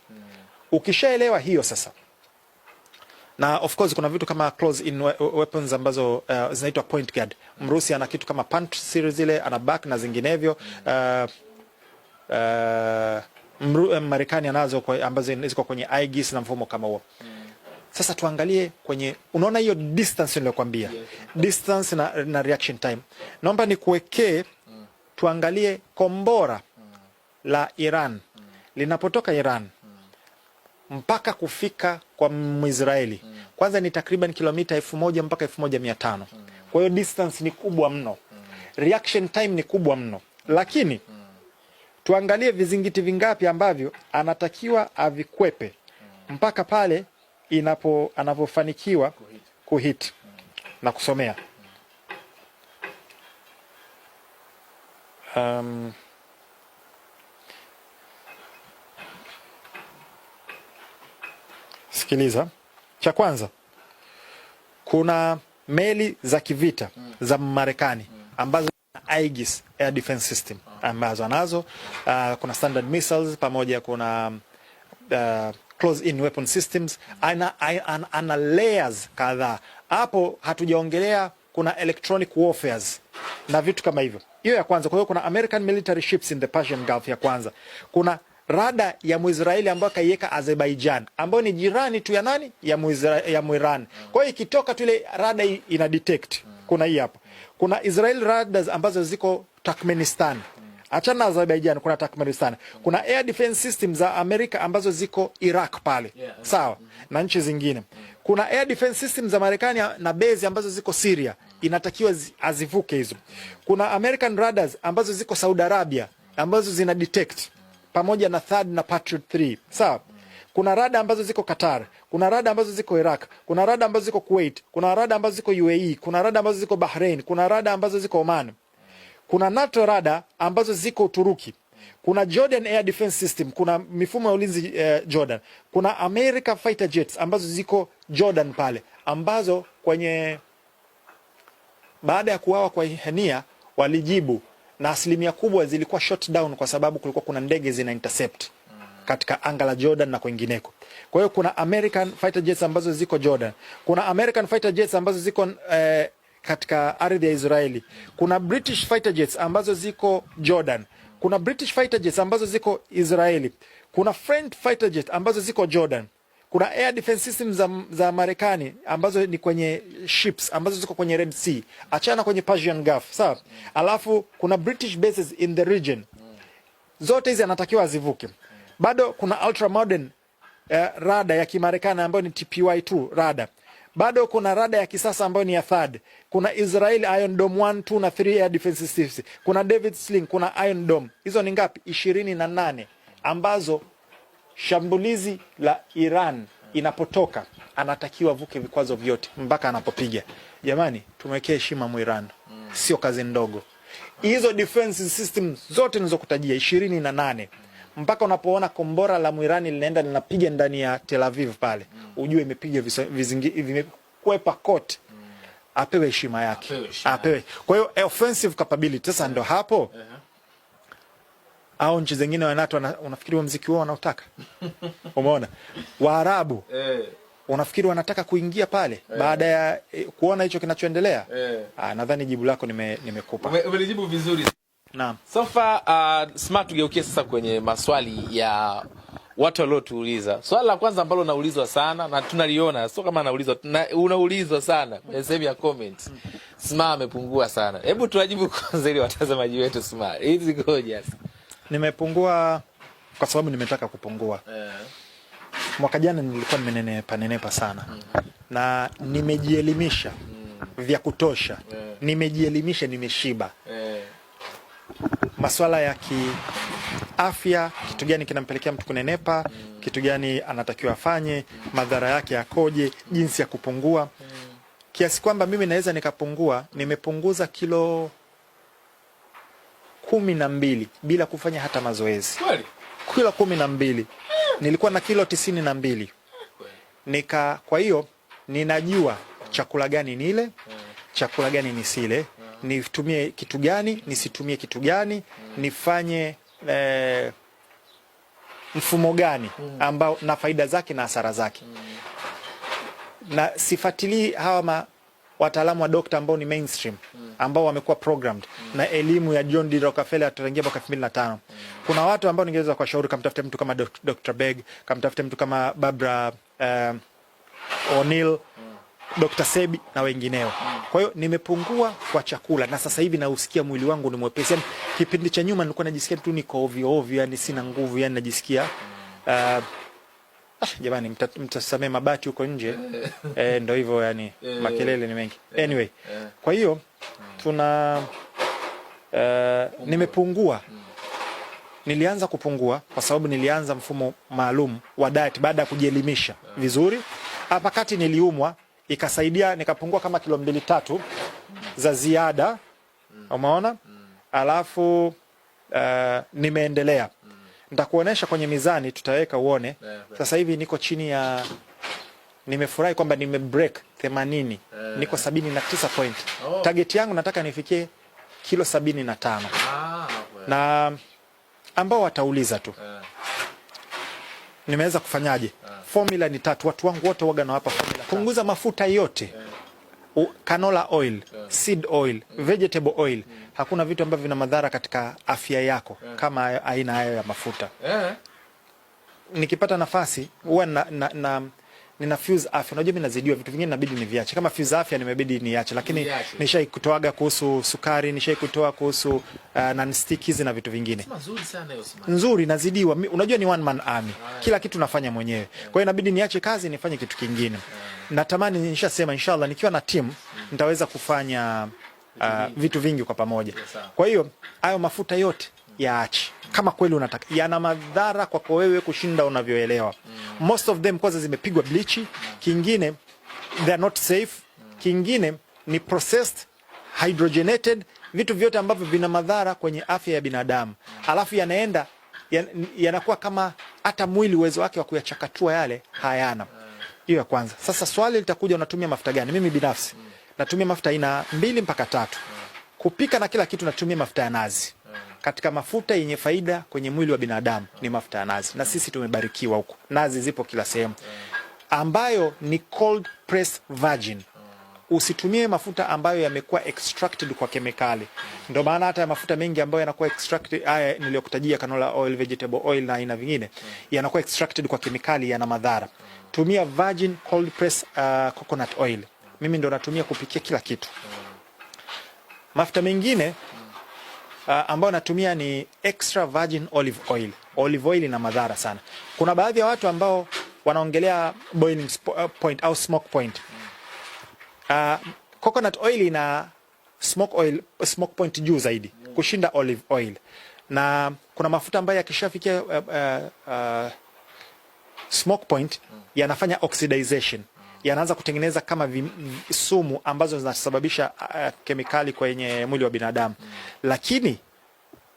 Ukishaelewa hiyo sasa, na of course kuna vitu kama close in weapons ambazo zinaitwa point guard. Mrusi ana kitu kama punch series zile, ana back na zinginevyo. Marekani anazo ambazo ziko kwenye Aegis na mfumo kama huo. Sasa tuangalie kwenye, unaona hiyo distance niliyokuambia, distance na reaction time. Naomba nikuwekee, tuangalie kombora la Iran linapotoka Iran mpaka kufika kwa Mwisraeli. Kwanza ni takriban kilomita 1000 mpaka 1500. Kwa hiyo distance ni kubwa mno. Reaction time ni kubwa mno. Lakini tuangalie vizingiti vingapi ambavyo anatakiwa avikwepe mpaka pale anapofanikiwa kuhit na kusomea. Sikiliza. Cha kwanza, kuna meli za kivita za Marekani ambazo Aegis Air Defense System ambazo anazo, kuna Standard Missiles pamoja, kuna close in weapon systems, ana layers kadhaa. Hapo hatujaongelea kuna electronic warfares na vitu kama hivyo. Hiyo ya kwanza. Kwa hiyo kuna American military ships in the Persian Gulf ya kwanza. Kuna rada ya Muisraeli ambayo kaiweka Azerbaijan, ambayo ni jirani tu ya nani? Ya Muiran. Kwa hiyo ikitoka tu ile rada ina detect. Kuna hii hapa. Kuna Israel radars ambazo ziko Turkmenistan. Achana na Azerbaijan, kuna Turkmenistan. Kuna air defense systems za Amerika ambazo ziko Iraq pale. Sawa? Na nchi zingine. Kuna air defense systems za Marekani na base ambazo ziko Syria. Inatakiwa azivuke hizo. Kuna American radars ambazo ziko Saudi Arabia ambazo zina detect pamoja na THAAD na Patriot 3. Sawa? Kuna rada ambazo ziko Qatar, kuna rada ambazo ziko Iraq, kuna rada ambazo ziko Kuwait, kuna rada ambazo ziko UAE, kuna rada ambazo ziko Bahrain, kuna rada ambazo ziko Oman. Kuna NATO rada ambazo ziko Uturuki. Kuna Jordan Air Defense System, kuna mifumo ya ulinzi Jordan. Kuna America fighter jets ambazo ziko Jordan pale, ambazo kwenye baada ya kuuawa kwa Hania walijibu, na asilimia kubwa zilikuwa shot down kwa sababu kulikuwa kuna ndege zina intercept katika anga la Jordan na kwingineko. Kwa hiyo kuna American fighter jets ambazo ziko Jordan. Kuna American fighter jets ambazo ziko katika ardhi ya Israeli. Kuna British fighter jets ambazo ziko Jordan. Kuna British fighter jets ambazo ziko Israeli. Kuna French fighter jets ambazo ziko Jordan. Kuna air defense systems za Marekani ambazo ni kwenye ships ambazo ziko kwenye Red Sea. Achana kwenye Persian Gulf, sawa? Alafu kuna British bases in the region. Zote hizi anatakiwa azivuke. Bado kuna ultra modern rada ya Kimarekani ambayo ni TPY-2 rada. Bado kuna rada ya kisasa ambayo ni ya THAAD. Kuna Israel Iron Dome 1, 2 na 3 air defense systems. Kuna David Sling, kuna Iron Dome. Hizo ni ngapi? 28 ambazo shambulizi la Iran inapotoka anatakiwa vuke vikwazo vyote mpaka anapopiga. Jamani, tumwekee heshima Muiran. Sio kazi ndogo. Hizo defense systems zote nilizokutajia 28, mpaka unapoona kombora la Muirani linaenda linapiga ndani ya Tel Aviv pale, ujue imepiga vimekwepa kote. Apewe heshima yake. Apewe. Kwa hiyo offensive capability sasa ndo hapo. Au nchi zingine wa NATO unafikiri wa mziki wao wanaotaka? Umeona? Waarabu unafikiri wanataka kuingia pale baada ya kuona hicho kinachoendelea? Nadhani jibu lako nimekupa. Umelijibu vizuri. Naam. So far smart, tugeukie sasa kwenye maswali ya watu waliotuuliza. Swali la kwanza ambalo naulizwa sana na tunaliona, sio kama naulizwa, unaulizwa sana kwenye sehemu ya comments. Smart amepungua sana. Hebu tuwajibu kwanza ili watazamaji wetu Smart. Hizi gorgeous. Nimepungua kwa sababu nimetaka kupungua. Mwaka jana nilikuwa nimenenepa sana. Na nimejielimisha vya kutosha. Nimejielimisha, nimeshiba. Masuala ya kiafya, kitu gani kinampelekea mtu kunenepa, kitu gani anatakiwa afanye, madhara yake yakoje, jinsi ya kupungua. Kiasi kwamba mimi naweza nikapungua, nimepunguza kilo 12 bila kufanya hata mazoezi. Kweli? Kilo 12. Nilikuwa na kilo 92. Kwa hiyo ninajua chakula gani nile, chakula gani nisile, nitumie kitu gani, nisitumie kitu gani, nifanye mfumo gani ambao na faida zake na hasara zake. Na sifuatilii hawa wataalamu wa dokta ambao ni mainstream, ambao wamekuwa programmed na elimu ya John D. Rockefeller ataingia mwaka 2005. Kuna watu ambao ningeweza kuwashauri, kamtafute mtu kama Dr. Beg, kamtafute mtu kama Barbara O'Neill, Dr. Sebi na wengineo. Kwa hiyo nimepungua kwa chakula na sasa hivi nausikia mwili wangu ni mwepesi. Yani kipindi cha nyuma nilikuwa najisikia tu niko ovyo ovyo, yani sina nguvu, yani najisikia jamani, mtasamee mabati huko nje. Ndio hivyo yani, makelele ni mengi. Anyway, kwa hiyo nimepungua. Nilianza kupungua kwa sababu nilianza mfumo maalum wa diet baada ya kujielimisha vizuri. hapa kati niliumwa, ikasaidia nikapungua kama kilo 2-3 za ziada. Umeona? Alafu nimeendelea. Nitakuonesha kwenye mizani, tutaweka uone. Sasa hivi niko chini ya, nimefurahi kwamba nimebreak 80. Niko 79 point. Target yangu nataka nifikie kilo 75. Na ambao watauliza tu, nimeweza kufanyaje? Formula ni 3. Watu wangu wote waga na hapa formula. Punguza mafuta yote. Canola oil, seed oil, vegetable oil. Hakuna vitu ambavyo vina madhara katika afya yako kama aina hayo ya mafuta. Nikipata nafasi huwa nina fuse afya. Unajua mimi nazidiwa vitu vingine, inabidi niviache. Kama fuse afya nimebidi niache, lakini nishaikutoaga kuhusu sukari, nishaikutoa kuhusu non-stick hizi na vitu vingine. Nzuri sana hiyo smart. Nzuri, nazidiwa. Unajua ni one man army. Kila kitu nafanya mwenyewe. Kwa hiyo inabidi niache kazi nifanye kitu kingine. Natamani, nishasema inshallah nikiwa na team nitaweza kufanya vitu vingi kwa pamoja. Kwa hiyo hayo mafuta yote yaache. Kama kweli unataka, yana madhara kwako wewe kushinda unavyoelewa. Most of them kwanza zimepigwa bleach, kingine they are not safe, kingine ni processed, hydrogenated, vitu vyote ambavyo vina madhara kwenye afya ya binadamu. Alafu yanaenda yanakuwa kama hata mwili uwezo wake wa kuyachakatua yale hayana. Hiyo ya kwanza. Sasa swali litakuja, unatumia mafuta gani? Mimi binafsi natumia mafuta aina 2 mpaka 3. Kupika na kila kitu natumia mafuta ya nazi. Katika mafuta yenye faida kwenye mwili wa binadamu ni mafuta ya nazi, na sisi tumebarikiwa huko. Nazi zipo kila sehemu, ambayo ni cold press virgin. Usitumie mafuta ambayo yamekuwa extracted kwa kemikali. Ndio maana hata mafuta mengi ambayo yanakuwa extracted, haya niliyokutajia, canola oil, vegetable oil na aina vingine, yanakuwa extracted kwa kemikali, yana madhara. Tumia virgin cold press coconut oil. Mimi ndo natumia kupikia kila kitu. Mafuta mengine ambayo natumia ni extra virgin olive oil. Olive oil ina madhara sana. Kuna baadhi ya watu ambao wanaongelea boiling point au smoke point. Coconut oil ina smoke point juu zaidi kushinda olive oil. Na kuna mafuta ambayo yakishafikia smoke point yanafanya oxidization. Yanaanza kutengeneza kama sumu ambazo zinasababisha kemikali kwenye mwili wa binadamu. Lakini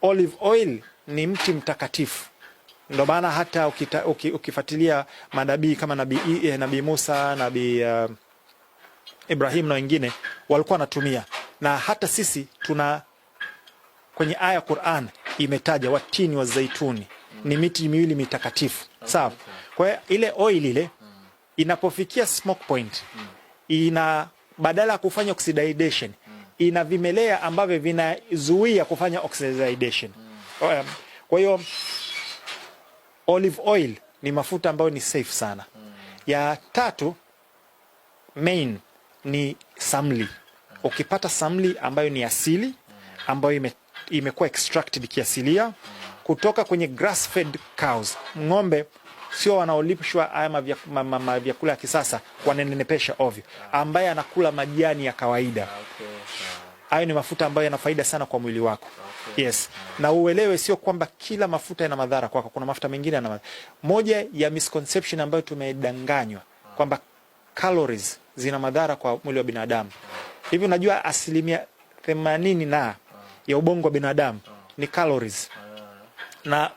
olive oil ni mti mtakatifu. Ndio maana hata ukifuatilia manabii kama nabii Musa, nabii Ibrahim na wengine walikuwa wanatumia, na hata sisi tuna kwenye aya ya Qur'an imetaja watini wa zaituni, ni miti miwili mitakatifu. Sawa? Kwa hiyo ile oil ile inapofikia smoke point, badala ya kufanya oxidation, ina vimelea ambavyo vinazuia kufanya oxidation. Kwa hiyo olive oil ni mafuta ambayo ni safe sana. Ya 3 main ni samli. Ukipata samli ambayo ni asili, ambayo imekuwa extracted kiasilia kutoka kwenye grass fed cows, ng'ombe sio wanaolipishwa haya vyakula ya kisasa wananenepesha ovyo, ambaye anakula majani ya kawaida. Hayo ni mafuta ambayo yana faida sana kwa mwili wako. Yes. Na uelewe sio kwamba kila mafuta yana madhara kwako. Kuna mafuta mengine yana madhara. Moja ya misconception ambayo tumedanganywa kwamba calories zina madhara kwa mwili wa binadamu. Hivi unajua 80% ya ubongo wa binadamu ni calories. Na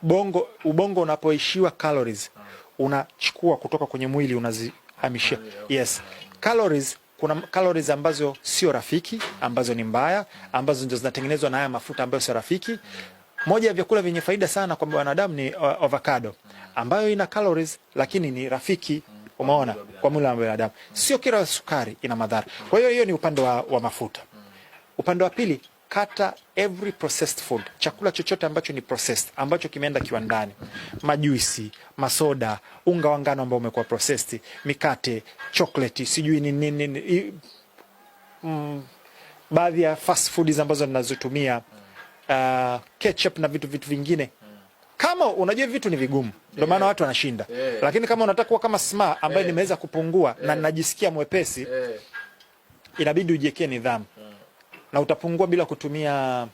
ubongo unapoishiwa calories unachukua kutoka kwenye mwili unazihamishia. Yes. Calories, kuna calories ambazo sio rafiki, ambazo ni mbaya, ambazo ndio zinatengenezwa na haya mafuta ambayo sio rafiki. Moja ya vyakula vyenye faida sana kwa wanadamu ni avocado, ambayo ina calories lakini ni rafiki, umeona, kwa mwili wa binadamu. Sio kila sukari ina madhara. Kwa hiyo ni upande wa mafuta. Upande wa pili, kata every processed food. Chakula chochote ambacho ni processed, ambacho kimeenda kiwandani. Majuisi, masoda, unga wa ngano ambao umekuwa processed, mikate, chocolate, sijui nini, baadhi ya fast foods ambazo ninazotumia, ketchup na vitu vingine. Kama unajua vitu ni vigumu, ndio maana watu wanashinda. Lakini kama unataka kuwa kama Sma ambaye nimeweza kupungua na ninajisikia mwepesi, inabidi ujiwekee nidhamu. Na utapungua bila kutumia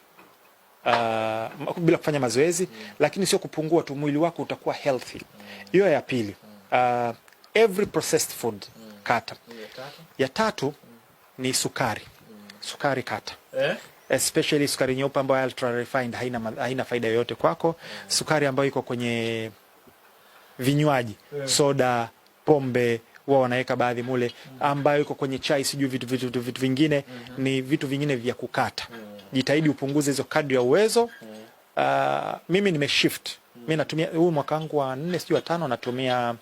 bila kufanya mazoezi, lakini sio kupungua tu, mwili wako utakuwa healthy. Hiyo ya pili. Every processed food kata. Ya tatu ni sukari. Sukari kata. Especially sukari nyeupe ambayo ultra refined haina faida yoyote kwako. Sukari ambayo iko kwenye vinywaji, soda, pombe, wao wanaweka baadhi mule, ambayo iko kwenye chai, sijui vitu vingine, ni vitu vingine vya kukata. Jitahidi upunguze hizo kadri ya uwezo. Mimi nimeshift. Mimi natumia huu mwaka wangu wa 4 sijui wa 5 natumia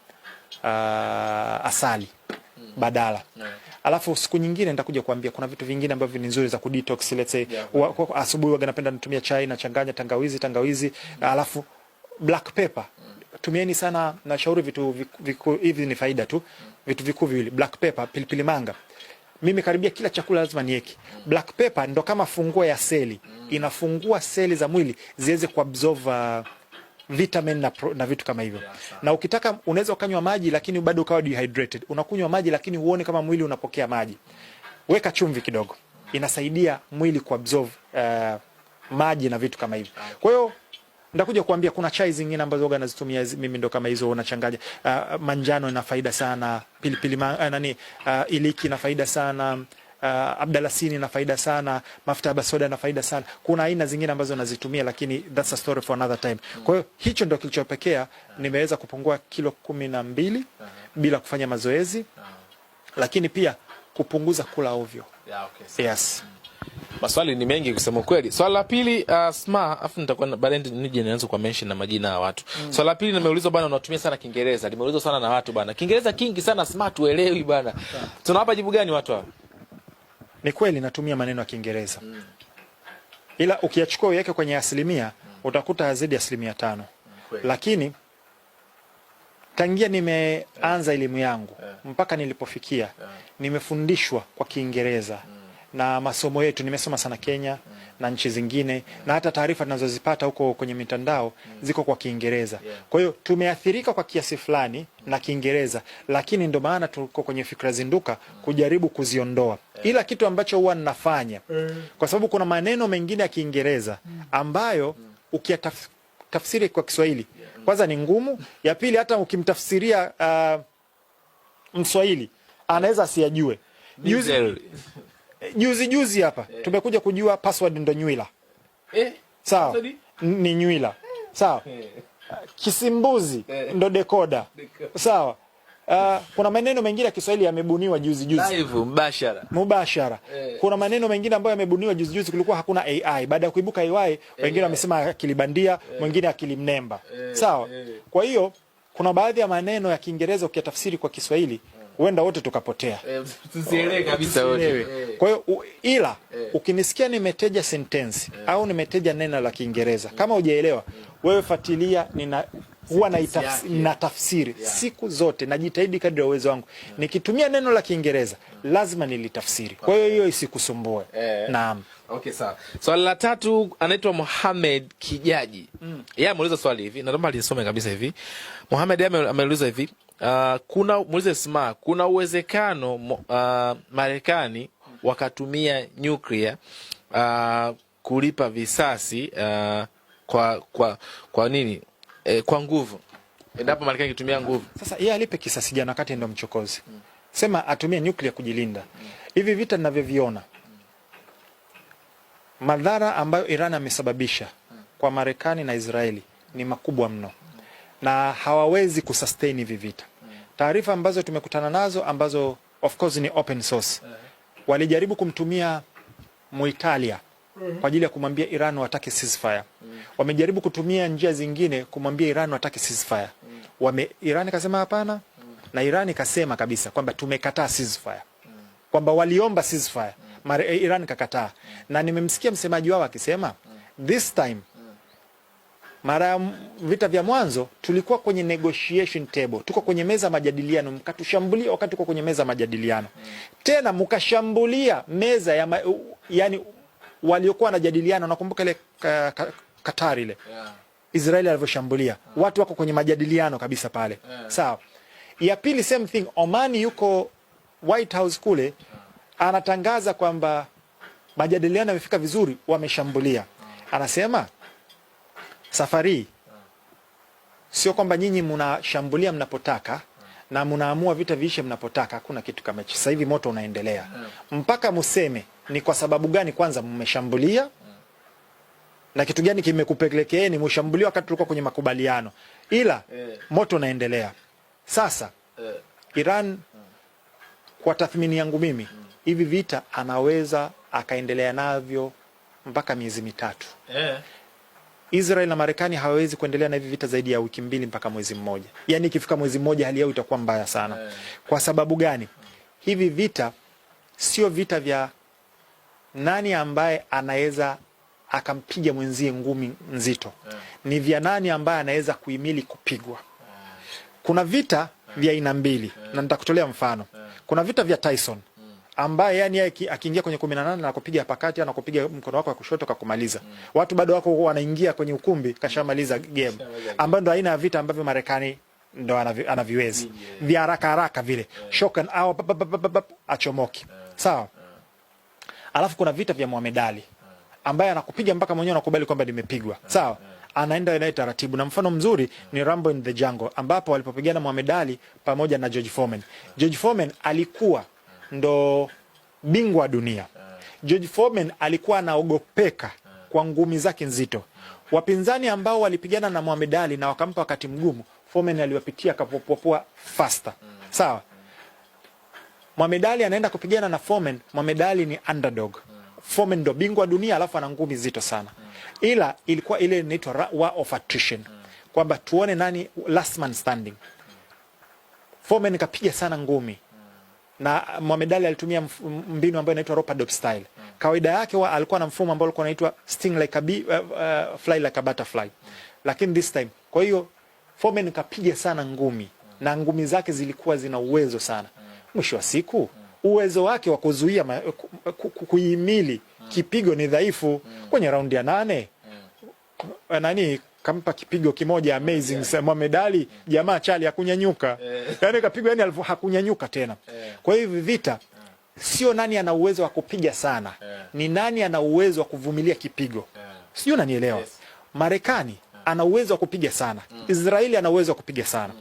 asali badala. Alafu siku nyingine nitakuja kuambia kuna vitu vingine ambavyo ni nzuri za kudetox. Let's say asubuhi waga napenda natumia chai na changanya tangawizi, alafu black pepper. Tumieni sana, nashauri vitu hivi ni faida tu. Vitu vikuu viwili, black pepper, pilipili manga. Mimi karibia kila chakula lazima niweke. Black pepper ndo kama funguo ya seli. Inafungua seli za mwili ziweze kuabsorb vitamin na vitu kama hivyo. Na ukitaka unaweza ukanywa maji lakini bado ukawa dehydrated. Unakunywa maji lakini huoni kama mwili unapokea maji. Weka chumvi kidogo. Inasaidia mwili kuabsorb maji na vitu kama hivyo. Kwa hiyo ndakuja kuambia kuna chai zingine ambazo huwa nazitumia mimi ndo kama hizo, unachanganya. Manjano ina faida sana, pilipili iliki ina faida sana, abdalasini ina faida sana, mafuta ya basoda ina faida sana. Kuna aina zingine ambazo nazitumia lakini that's a story for another time. Kwa hiyo hicho ndio kilichopekea nimeweza kupungua kilo 12 bila kufanya mazoezi, lakini pia kupunguza kula ovyo. Yes. Maswali ni mengi kusema kweli. Swali la pili, Sma, afu nitakuwa baadaye nije nianze kwa mention na majina ya watu. Swali la pili nimeulizwa bwana, unatumia sana Kiingereza. Nimeulizwa sana na watu bwana. Kiingereza kingi sana Sma, tuelewi bwana. Tunawapa jibu gani watu hao? Ni kweli natumia maneno ya Kiingereza. Ila ukiyachukua uweke kwenye asilimia utakuta zaidi ya 5%. Lakini tangia nimeanza elimu yangu mpaka nilipofikia nimefundishwa kwa Kiingereza. Na masomo yetu nimesoma sana Kenya na nchi zingine, na hata taarifa tunazozipata huko kwenye mitandao ziko kwa Kiingereza. Kwa hiyo tumeathirika kwa kiasi fulani na Kiingereza, lakini ndio maana tuko kwenye Fikra Zinduka kujaribu kuziondoa. Ila kitu ambacho huwa ninafanya, kwa sababu kuna maneno mengine ya Kiingereza ambayo ukiyatafsiri kwa Kiswahili kwanza ni ngumu, ya pili hata ukimtafsiria Mswahili anaweza asiyajue. Juzi hapa tumekuja kujua password ndo nywila. Sawa. Ni nywila. Sawa. Kisimbuzi ndo decoder. Sawa. Kuna maneno mengine ya Kiswahili yamebuniwa juzi. Live mubashara. Kuna maneno mengine ambayo yamebuniwa juzi kulikuwa hakuna AI. Baada ya kuibuka AI, wengine wamesema akili bandia, mwingine akili mnemba. Sawa. Kwa hiyo kuna baadhi ya maneno ya Kiingereza ukiyatafsiri kwa Kiswahili huenda wote tukapotea. Tusielewe kabisa wote. Kwa hiyo ila ukinisikia nimeteja sentence au nimeteja neno la Kiingereza, kama hujaelewa wewe fuatilia, huwa na tafsiri siku zote, najitahidi kadri ya uwezo wangu. Nikitumia neno la Kiingereza lazima nilitafsiri. Kwa hiyo hiyo isikusumbue. Naam. Okay, sawa. Swali la tatu anaitwa Mohamed Kijaji. Yeye ameuliza swali hivi, naomba lisome kabisa hivi. Mohamed ameuliza hivi, muulize Sma, kuna uwezekano Marekani wakatumia nuclear kulipa visasi kwa nini? Kwa nguvu. Endapo Marekani ikitumia nguvu. Sasa yeye alipe kisasi jana wakati ndo mchokozi. Sema atumie nuclear kujilinda. Hivi vita ninavyoviona, madhara ambayo Iran amesababisha kwa Marekani na Israeli ni makubwa mno, na hawawezi kusustain hivi vita. Taarifa ambazo tumekutana nazo ambazo of course ni open source, walijaribu kumtumia Muitalia kwa ajili ya kumwambia Iran watake ceasefire. Wamejaribu kutumia njia zingine kumwambia Iran watake ceasefire. Iran ikasema hapana, na Iran ikasema kabisa kwamba tumekataa ceasefire. Kwamba waliomba ceasefire, Iran kakataa. Na nimemsikia msemaji wao akisema this time, mara vita vya mwanzo tulikuwa kwenye negotiation table, tuko kwenye meza majadiliano, mkatushambulia wakati tuko kwenye meza majadiliano. Tena mkashambulia meza yani waliokuwa wanajadiliana. Nakumbuka ile Qatar ile Israeli alivyoshambulia, watu wako kwenye majadiliano kabisa pale. Sawa. Ya pili same thing, Oman yuko White House kule anatangaza kwamba majadiliano yamefika vizuri, wameshambulia. Anasema safari sio kwamba nyinyi mnashambulia mnapotaka, na mnaamua vita viishe mnapotaka. Hakuna kitu kama hicho. Sasa hivi moto unaendelea mpaka museme ni kwa sababu gani kwanza mmeshambulia na kitu gani kimekupelekeeni mshambulia wakati tulikuwa kwenye makubaliano, ila moto unaendelea. Sasa Iran, kwa tathmini yangu mimi, hivi vita anaweza akaendelea navyo mpaka miezi mitatu. Israel na Marekani hawawezi kuendelea na hivi vita zaidi ya wiki 2 mpaka mwezi mmoja. Yaani ikifika mwezi mmoja hali yao itakuwa mbaya sana. Kwa sababu gani? Hivi vita sio vita vya nani ambaye anaweza akampiga mwenzie ngumi nzito. Ni vya nani ambaye anaweza kuhimili kupigwa. Kuna vita vya aina mbili na nitakutolea mfano. Kuna vita vya Tyson ambaye yani akiingia kwenye 18 na kupiga pakati na kupiga mkono wako wa kushoto kakumaliza. Watu bado wako wanaingia kwenye ukumbi kashamaliza game. Ambayo ndo aina ya vita ambavyo Marekani ndo anaviwezi. Vya haraka haraka vile. Shock and hour achomoki. Sawa? Alafu kuna vita vya Muhammad Ali ambaye anakupiga mpaka mwenyewe anakubali kwamba nimepigwa. Sawa? Anaenda naye taratibu, na mfano mzuri ni Rambo in the Jungle ambapo walipopigana Muhammad Ali pamoja na George Foreman. George Foreman alikuwa ndo bingwa wa dunia. George Foreman alikuwa anaogopeka kwa ngumi zake nzito. Wapinzani ambao walipigana na Muhammad Ali na wakampa wakati mgumu, Foreman aliwapitia kapopoa faster. Sawa? Muhammad Ali anaenda kupigana na Foreman, Muhammad Ali ni underdog. Foreman ndo bingwa dunia alafu ana ngumi nzito sana. Ila ilikuwa ile inaitwa war of attrition. Kwamba tuone nani last man standing. Foreman kapiga sana ngumi. Na Muhammad Ali alitumia mbinu ambayo inaitwa rope dope style. Kawaida yake alikuwa na mfumo ambao ulikuwa unaitwa sting like a bee, fly like a butterfly. Lakini this time, kwa hiyo Foreman kapiga sana ngumi na ngumi zake zilikuwa zina uwezo sana. Mwisho wa siku uwezo wake wa kuzuia kuhimili kipigo ni dhaifu. Kwenye raundi ya 8 nani kampa kipigo kimoja amazing Muhammad Ali, jamaa chali hakunyanyuka. Yaani kapigwa, yani hakunyanyuka tena. Kwa hiyo hivi vita sio nani ana uwezo wa kupiga sana, ni nani ana uwezo wa kuvumilia kipigo. Sio, unanielewa? Marekani ana uwezo wa kupiga sana. Israeli ana uwezo wa kupiga sana.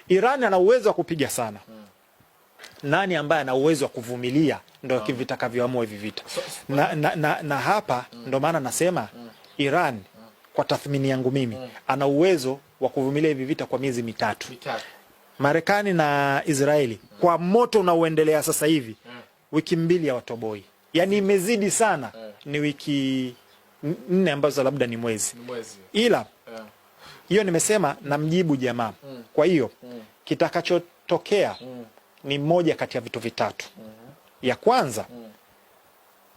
Iran ana uwezo wa kupiga sana. Nani ambaye ana uwezo wa kuvumilia ndio vitakavyoamua hivi vita. Na hapa ndo maana nasema Iran, kwa tathmini yangu mimi, ana uwezo wa kuvumilia hivi vita kwa miezi mitatu. Marekani na Israeli kwa moto unaoendelea sasa hivi, wiki 2 ya watoboi. Yaani imezidi sana ni wiki 4 ambazo labda ni mwezi. Ila hiyo nimesema na mjibu jamaa. Kwa hiyo kitakachotokea ni moja kati ya vitu vitatu. Ya kwanza,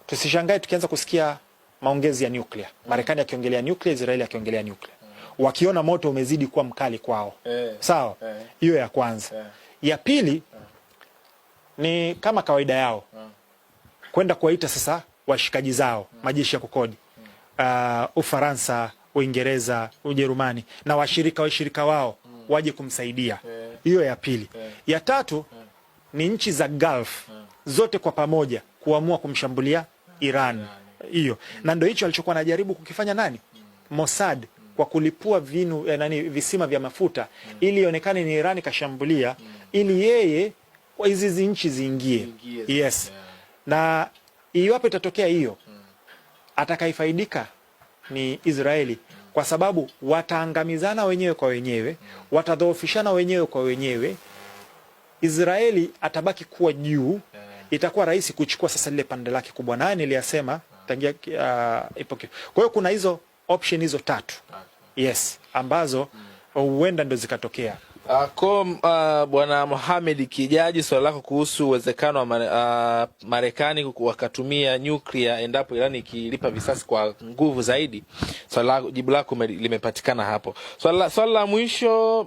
tusishangae tukianza kusikia maongezi ya nuclear. Marekani akiongelea nuclear, Israeli akiongelea nuclear. Wakiona moto umezidi kuwa mkali kwao. Sawa? Hiyo ya kwanza. Ya pili ni kama kawaida yao. Kwenda kuwaita sasa washikaji zao, majeshi ya kukodi. Ufaransa, Uingereza, Ujerumani na washirika wao waje kumsaidia. Hiyo ya pili. Ya tatu ni nchi za Gulf zote kwa pamoja kuamua kumshambulia Iran. Hiyo. Na ndio hicho alichokuwa anajaribu kukifanya nani? Mossad, kwa kulipua visima vya mafuta ili ionekane ni Iran kashambulia, ili yeye kwa hizi nchi ziingie. Yes. Na iwapo itatokea hiyo, atakaifaidika ni Israeli, kwa sababu wataangamizana wenyewe kwa wenyewe, watadhoofishana wenyewe kwa wenyewe. Israeli atabaki kuwa juu, itakuwa rahisi kuchukua sasa lile pande lake kubwa. Naye niliyasema tangia ipoke. Kwa hiyo kuna hizo option hizo 3. Yes, ambazo huenda ndo zikatokea. Bwana Mohamed Kijaji, swali lako kuhusu uwezekano wa Marekani wakatumia nyuklia endapo Iran ikilipa visasi kwa nguvu zaidi, jibu lako limepatikana hapo. Swali la mwisho,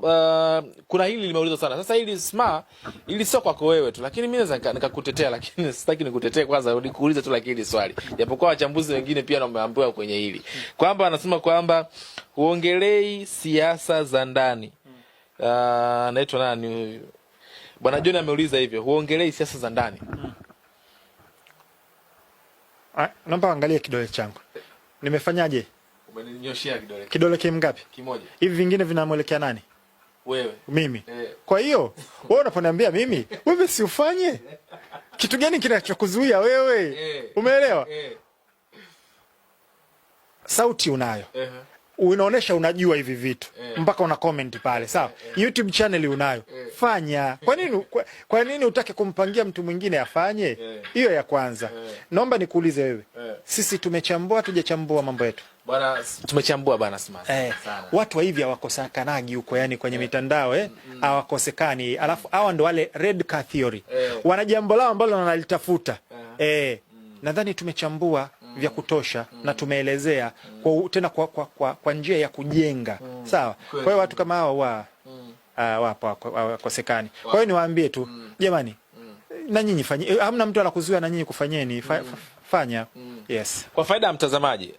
kuna hili limeulizwa sana. Sasa hili sio kwako wewe tu, lakini mimi naweza nikakutetea, lakini sitaki nikutetee kwanza, nikuulize tu lakini swali. Japokuwa wachambuzi wengine pia wameambiwa kwenye hili. Kwamba anasema kwamba huongelei siasa za ndani. Naitwa nani huyu? Bwana John ameuliza hivyo, huongelei siasa za ndani. Naomba angalia kidole changu. Nimefanyaje? Umeninyoshia kidole. Kidole kingapi? Kimoja. Hivi vingine vinamwelekea nani? Wewe. Mimi. Kwa hiyo wewe unaponiambia mimi, wewe si ufanye? Kitu gani kinachokuzuia wewe? Umeelewa? Sauti unayo. Unaonesha unajua hivi vitu. Mpaka una comment pale, sawa? YouTube channel unayo. Fanya. Kwa nini utake kumpangia mtu mwingine afanye? Hiyo ya kwanza. Naomba nikuulize wewe. Sisi tumechambua tujachambua mambo yetu? Bwana tumechambua bwana Smart. Watu wa hivi hawakosekanagi huko, yani kwenye mitandao hawakosekani. Alafu hawa ndo wale red car theory. Wana jambo lao ambalo wanalitafuta. Nadhani tumechambua vya kutosha na tumeelezea tena kwa njia ya kujenga. Sawa? Kwa hiyo watu kama hao wapo wakosekani. Kwa hiyo niwaambie tu, jamani, na nyinyi fanyeni. Hamna mtu anakuzuia na nyinyi kufanyeni. Fanya. Yes. Kwa faida ya mtazamaji,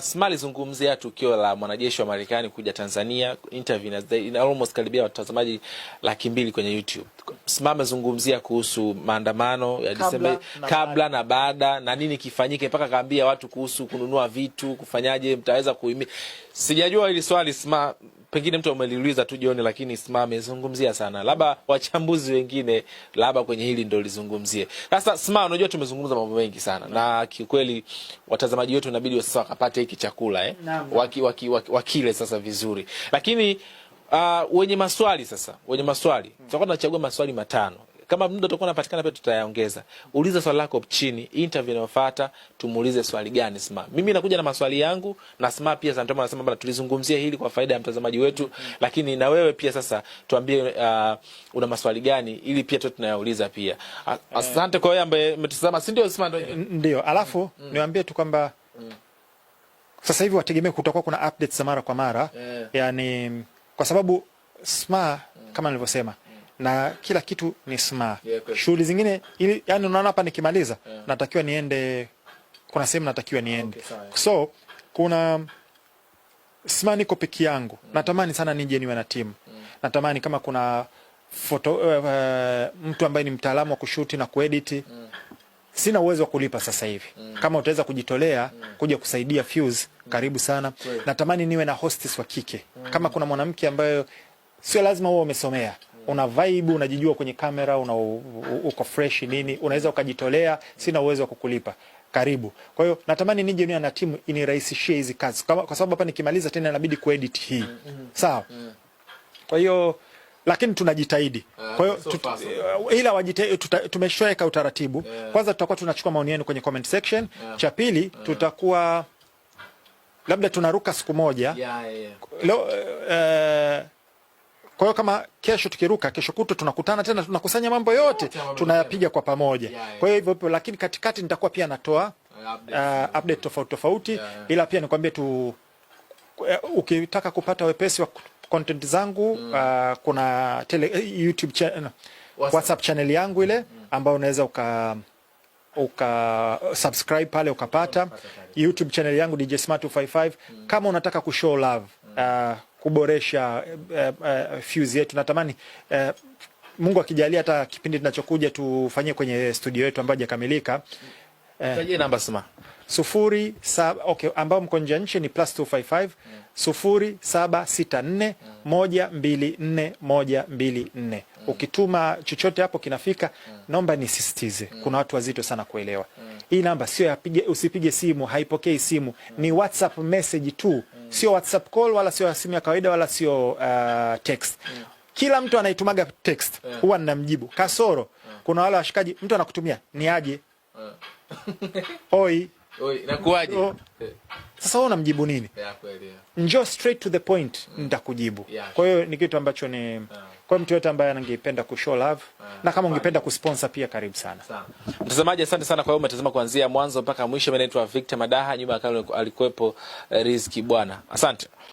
Smart zungumzia tukio la mwanajeshi wa Marekani kuja Tanzania, interview ina almost karibia watazamaji 200,000 kwenye YouTube. Smart zungumzia kuhusu maandamano ya Desemba kabla na baada na nini kifanyike, mpaka kaambia watu kuhusu kununua vitu, kufanyaje mtaweza kuhimili. Sijajua hili swali Smart pengine mtu ameliuliza tu jioni, lakini Smart amezungumzia sana. Labda wachambuzi wengine labda kwenye hili ndio lizungumzie. Sasa Smart, unajua tumezungumza mambo mengi sana na kiukweli watazamaji wetu inabidi sasa wakapate hiki chakula wakile sasa vizuri. Lakini wenye maswali tutakuwa tunachagua maswali 5. Kama muda utakuwa unapatikana pia tutayaongeza. Uliza swali lako chini, interview inayofuata tumuulize swali gani Smart. Mimi nakuja na maswali yangu na Smart pia Santoma anasema bana tulizungumzia hili kwa faida ya mtazamaji wetu, lakini na wewe pia sasa tuambie una maswali gani ili pia tunayauliza pia. Asante kwa wewe ambaye umetazama, si ndio Smart? Ndio. Alafu niwaambie tu kwamba sasa hivi wategemee kutakuwa kuna updates mara kwa mara. Yani kwa sababu Smart kama nilivyosema na kila kitu ni Smart. Shughuli zingine yani unaona hapa nikimaliza natakiwa niende, kuna sehemu natakiwa niende. So kuna Smart niko peke yangu. Natamani sana nije niwe na timu. Natamani kama kuna mtu ambaye ni mtaalamu wa kushuti na kuedit. Sina uwezo wa kulipa sasa hivi. Kama utaweza kujitolea kuja kusaidia Fuse, karibu sana. Natamani niwe na hostess wa kike. Kama kuna mwanamke ambaye sio lazima uwe umesomea, una vibe, unajijua kwenye kamera, uko fresh nini, unaweza ukajitolea, sina uwezo wa kukulipa. Karibu. Kwa hiyo natamani nije niwe na timu inirahisishie hizi kazi. Kwa sababu hapa nikimaliza tena inabidi kuedit hii. Sawa? Kwa hiyo lakini tunajitahidi. Kwa hiyo ila tumeshoweka utaratibu. Kwanza tutakuwa tunachukua maoni yenu kwenye comment section. Cha pili tutakuwa labda tunaruka siku moja. Leo kwa hiyo kama kesho tukiruka, kesho kutu tunakutana tena, tunakusanya mambo yote, tunayapiga kwa pamoja. Kwa hiyo hivyo, lakini katikati nitakuwa pia natoa update tofauti. Ila pia nikwambie tu, ukitaka kupata wepesi wa content zangu, kuna YouTube channel, WhatsApp channel yangu ile ambayo unaweza uka subscribe pale ukapata. YouTube channel yangu DJ Smart 255. Kama unataka kushow love, kuboresha Fuse yetu, natamani Mungu akijalia hata kipindi tunachokuja tufanyie kwenye studio yetu ambayo haijakamilika. Taje namba Smart. 07 okay, ambao mko nje nchi ni +255 0764 124 124. Ukituma chochote hapo kinafika. Naomba nisisitize, kuna watu wazito sana kuelewa. Hii namba sio usipige simu, haipokei simu, ni WhatsApp message tu. Sio WhatsApp call wala sio simu ya kawaida wala sio text. Kila mtu anaitumaga text huwa ninamjibu. Kasoro kuna wale washikaji mtu anakutumia ni aje. Oi inakuaje? Sasa wewe unamjibu nini? Njoo straight to the point, nitakujibu. Kwa hiyo ni kitu ambacho ni kwa mtu yote ambaye angependa kushow love na kama ungependa kusponsor pia karibu sana. Mtazamaji, asante sana kwa wewe umetazama kuanzia mwanzo mpaka mwisho. Mimi naitwa Victor Madaha, nyuma ya kamera alikuwepo Rizki Bwana. Asante.